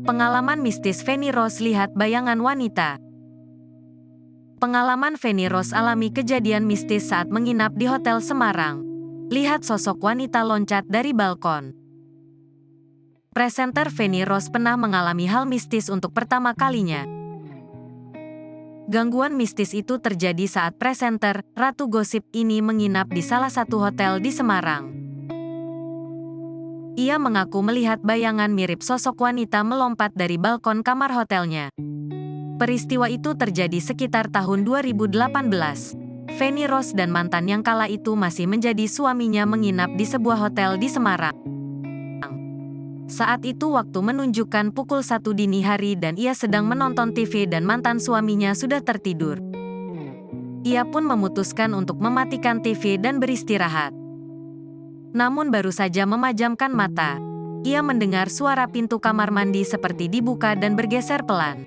Pengalaman mistis Feni Rose lihat bayangan wanita. Pengalaman Feni Rose alami kejadian mistis saat menginap di Hotel Semarang. Lihat sosok wanita loncat dari balkon. Presenter Feni Rose pernah mengalami hal mistis untuk pertama kalinya. Gangguan mistis itu terjadi saat presenter, Ratu Gosip ini menginap di salah satu hotel di Semarang. Ia mengaku melihat bayangan mirip sosok wanita melompat dari balkon kamar hotelnya. Peristiwa itu terjadi sekitar tahun 2018. Feni Rose dan mantan yang kala itu masih menjadi suaminya menginap di sebuah hotel di Semarang. Saat itu waktu menunjukkan pukul 1 dini hari dan ia sedang menonton TV dan mantan suaminya sudah tertidur. Ia pun memutuskan untuk mematikan TV dan beristirahat. Namun baru saja memejamkan mata, ia mendengar suara pintu kamar mandi seperti dibuka dan bergeser pelan.